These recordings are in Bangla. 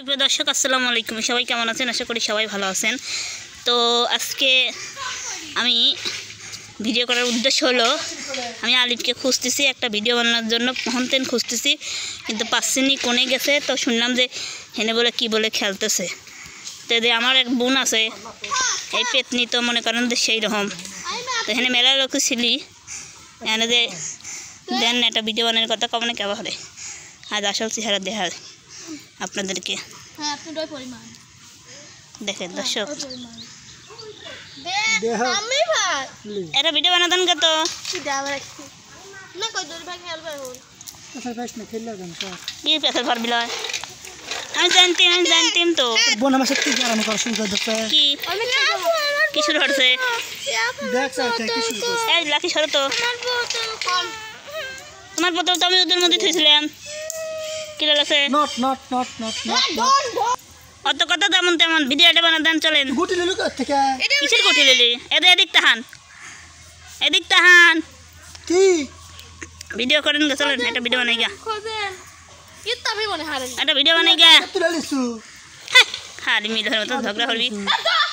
প্রিয় দর্শক আসসালামু আলাইকুম। সবাই কেমন আছেন? আশা করি সবাই ভালো আছেন। তো আজকে আমি ভিডিও করার উদ্দেশ্য হলো আমি আলিফকে খুঁজতেছি, একটা ভিডিও বানানোর জন্য হনতেন খুঁজতেছি, কিন্তু পাচ্ছি নি, কোণে গেছে। তো শুনলাম যে হেনে বলে কি বলে খেলতেছে। তো যে আমার এক বোন আছে এই পেতনি, তো মনে করেন যে সেই রকম। তো হেনে মেলা লোক ছিলি এনে যে দেন একটা ভিডিও বানানোর কথা কমনে কেবা হলে আজ আসল চেহারা দেখা আপনাদেরকে দেখেন দর্শক। এটা ভিডিও বানাতেন কত কি পেছাল পারবি লয়? আমি জানতাম তো কি কি শুরু হচ্ছে। এই লাকি সরো তো, তোমার বোতল তো আমি ওদের মধ্যে থুইছিলাম। কি লাগছে? অত কথা তেমন তেমন ভিডিওটা বানাতেন চলেন। কিসের গুটি লিলি? এদিক তাহান, এদিক তাহান কি ভিডিও করেন গা, চলেন একটা ভিডিও বানাই গা, একটা ভিডিও বানাই গা। হারি মিল মতো ঝগড়া করবি,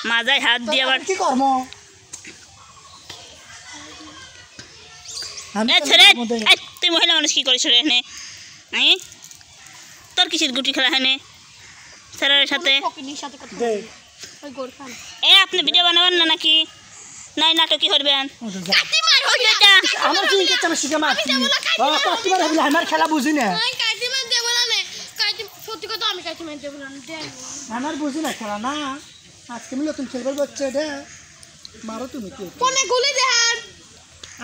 মাজায় হাত দিয়ে আবার কি কর্ম। তুই মহিলা মানুষ কি করিস রে এখানে? তোর কিসের গুটি খেলা এখানে স্যারের সাথে? এ আপনি ভিডিও বানাবেন না নাকি? নাই নাটকি করবেন? খেলা বুঝি না, আমার বুঝি না খেলা না। আজকে মিলে তুমি খেলবে যাচ্ছে রে, মারো তুমি কি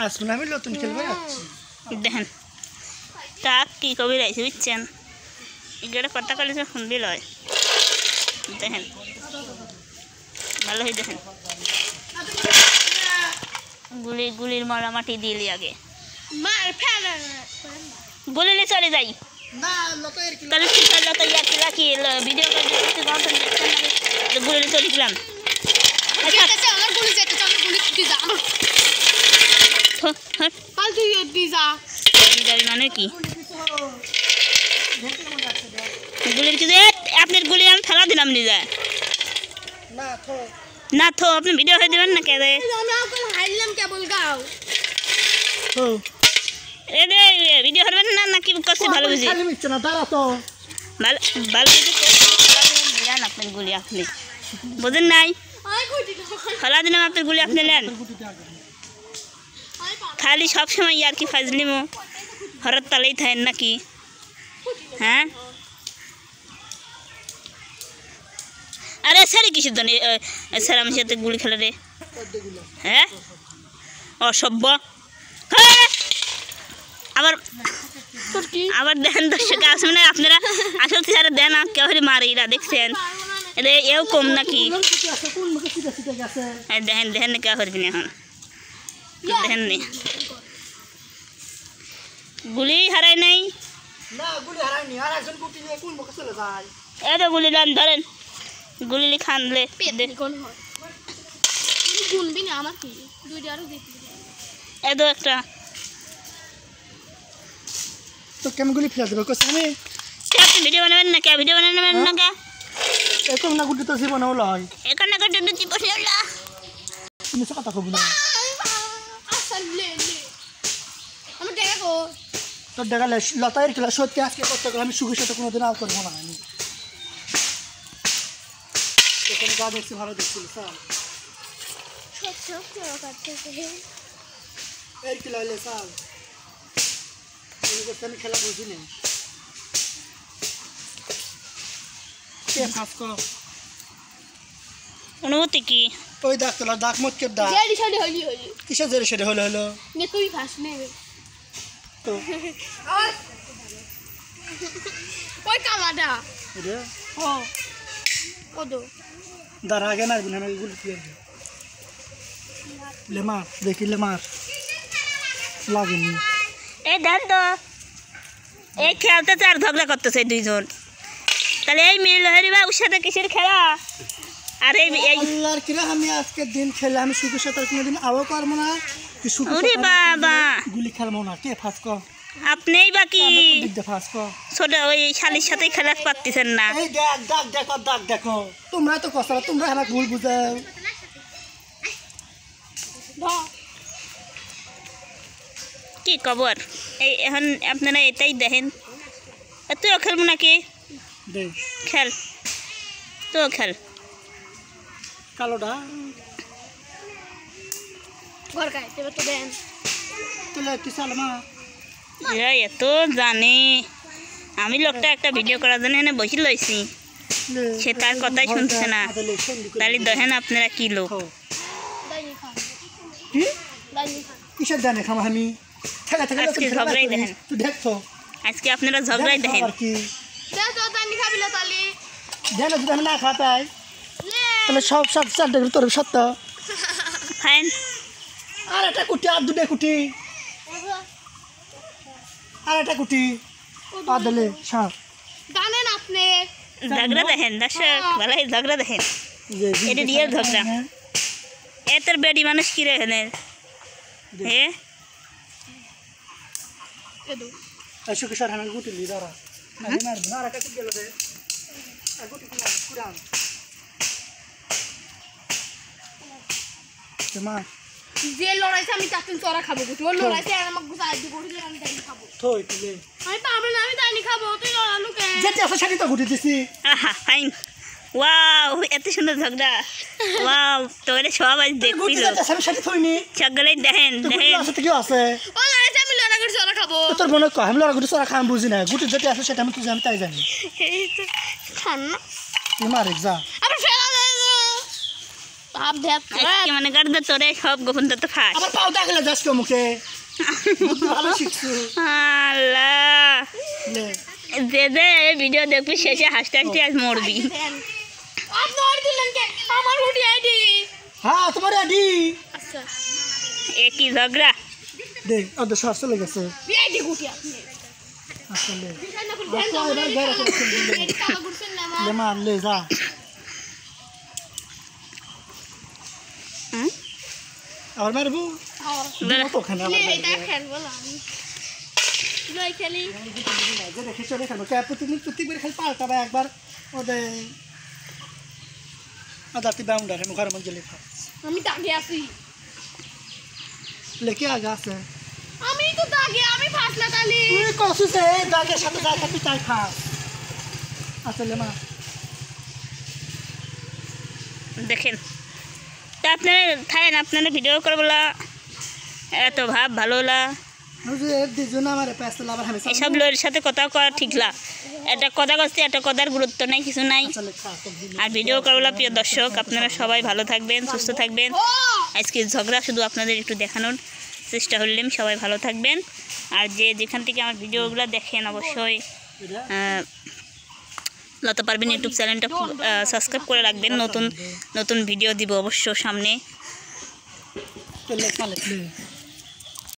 আজকে আমি নতুন খেলবে যাচ্ছি। দেখেন কাক কি কবি রাইছে বুঝছেন, এগুলো কথা কলে শুনবি লয়। দেখেন ভালো হয়ে দেখেন, গুলির মারামাটি দিলি আগে গুলিলে চলে যাই। তাহলে ঠিক আছে, তো রাখি ভিডিও গুলিলে চলেছিলাম। মানে কি গুলির কিছু আপনার গুলি আমি ফেলা দিলাম নিজে না। তো আপনি ভিডিও হয়ে দেবেন না কে ভিডিও করবেন না নাকি করছি? ভালো বুঝি ভালো বুঝি নেন আপনার গুলি, আপনি বুঝেন নাই? ফেলা দিলাম আপনার গুলি, আপনি নেন। খালি সবসময় আর কি ফাজলিমো হঠাৎ তালেই থাকেন নাকি? হ্যাঁ আরে স্যার কিসের জন্য স্যার আমি সাথে গুলি খেলে রে? হ্যাঁ অসভ্য। আবার আবার দেখেন দর্শক আসবে না, আপনারা আসল স্যার দেন কেউ মারিরা দেখছেন রে, এও কম নাকি? দেখেন দেখেন কে করবি এখন দেখেন নি গুলি হারাই নাই। এই তো গুলি দেন, ধরেন গুলি খানলে এই তো একটা তো কেমন গুলি ফেলা দেবে আমি? আপনি ভিডিও বানাবেন না কে? ভিডিও বানাবেন না কে? এখন না গুটি তো জীবন হলো এখন না গুটি তো জীবন হলো। তুমি সব কথা কব না, তোর দেখালে লতায়ের খেলা সত্যি আজকে করতে গেলে আমি সুখের সাথে কোনোদিন আর করবো না। আমি এখন গা দেখছি ভালো দেখছিল স্যার এর খেলা হলে স্যার আমি খেলা বুঝি না। অনুভূতি কি? ওই ডাক তোলা ডাক মত কে ডাক কিসের জেরে সেটা হলো হলো তুই ফাঁস নেবে তো ওই কালাটা রে ও ওদো দাঁড়া আগে মারবি না, আমি গুলি দিয়ে লেমার দেখি লেমার লাগেনি। এই দেন তো এই খেলতেছে আর ঝগড়া করতেছে দুইজন, তাহলে এই মিল হরিবা ওর সাথে কিসের খেলা? আর এই আল্লাহর কিরা আমি আজকে দিন খেলে আমি সুখের সাথে কোনোদিন আও করবো না। ওরে বাবা গুলি খেলবো না কে ফাঁস কর আপনিই বাকি দিক দে ফাস কো ছোট ওই শালির সাথে খেলা পারতেছেন না। এই দেখ দাগ দেখো দাগ দেখো তোমরা তো কসরা তোমরা হানা ভুল বুঝাও ধর কি খবর এই এখন আপনারা এটাই দেখেন। তুইও খেলবো নাকি? দে খেল, তুইও খেল। কালোটা ঘর খাই তবে তো দেন তুলে কি সালমা এরা এত জানে। আমি লোকটা একটা ভিডিও করার জন্য এনে বসে লইছি, সে তার কথাই শুনছে না। তাহলে দেখেন আপনারা কি লোক। দাইনি খা কি দাইনি খা কিসের জানে খাম আমি ঠেলা ঠেলা আজকে ঝগড়াই দেখেন। তুই দেখছো আজকে আপনারা ঝগড়াই দেখেন। আর কি দে তো দাইনি খাবি না তালি জানো যদি আমি না খাতাই লে তাহলে সব সব চারটে তোর সত্য ফাইন। আর একটা কুটি আর দুটো কুটি আর একটা কুটি আর দিলে সাপ জানেন আপনি ঝগড়া দেখেন দর্শক, ভালাই ঝগড়া দেখেন। এটা রিয়েল ঝগড়া। এ তোর বেডি মানুষ কি রে এখানে? হে এদু ऐसे के सर हमें गुटी ली जरा अरे मार ना रखा के गेलो दे आ गुटी कुरान जमा যে লড়াইছে আমি চাকরি চড়া খাবো গুটি ও লড়াইছে আর আমাকে গুছা আইদি গুটি আমি দাইনি খাবো থই তুলে আমি পাবে না আমি দাইনি খাবো তুই লড়ালু কে যেতে আছে সাথে তো গুটি দিছি আহা ফাইন। ওয়াও এত সুন্দর ঝগড়া। ওয়াও তোরে সব আজ গুটি দেখছিল। যেতে আছে সাথে থইনি ঝগড়াই দেখেন তো গুটি দেখেন। আছে তো কি আছে ও লড়াইছে আমি লড়া করে চড়া খাবো তোর মনে কয় আমি লড়া গুটি সারা খাম বুঝি না গুটি যেতে আছে সেটা আমি তুই জানি তাই জানি এই তো খান না তুই মারে যা আবার ফেলা দে পাপ দেখ আজকে মানে গাড়ি তোরে সব গোপন তত্ত্ব ফাঁস। আবার পাও দাগলে যাস কে মুখে বুদ্ধি ভালো শিখছু আল্লাহ লে যে যে এই ভিডিও দেখবি শেষে হাসতে হাসতে আজ মরবি। আপনি আর দিলেন কে আমার গুটি আইডি হ্যাঁ তোমার আডি আচ্ছা এ কি ঝগড়া। দে অর্ধ সর চলে গেছে আইডি গুটি আপনি আসলে দিশা না করে দেন তো এবার বের করে এই কালা গুড়ছেন না লে মার লে যা হুম? আবার মারবো হ্যাঁ তো ওখানে আবার লে এটা খেলবো না আমি লই খেলি যে দেখে চলে কেন ক্যাপ প্রত্যেকবার খালি পাল্টাবে একবার ওদের আদাতি বাউন্ডার আমি ঘরের মধ্যে লেখা আমি দাগে আছি লেখে আগে আছে আমি তো দাগে আমি ফাস না তালি তুই কসু যে দাগের সাথে যা খাবি তাই খা আসলে মা দেখেন তা আপনারা থাকেন, আপনারা ভিডিও করবলা এত ভাব ভালো লা যে দুজন আমার পেছতে আবার আমি এসব লোকের সাথে কথা করা ঠিক না। একটা কথা করছি, একটা কথার গুরুত্ব নাই, কিছু নাই। আসলে খা তো আর ভিডিও করবলা প্রিয় দর্শক আপনারা সবাই ভালো থাকবেন, সুস্থ থাকবেন। ও আজকে ঝগড়া শুধু আপনাদের একটু দেখানোর চেষ্টা করলাম। সবাই ভালো থাকবেন। আর যে যেখান থেকে আমার ভিডিওগুলো দেখেন অবশ্যই লতা পারবেন ইউটিউব চ্যানেলটা সাবস্ক্রাইব করে রাখবেন। নতুন নতুন ভিডিও দিব অবশ্য সামনে। লেখা লেখলে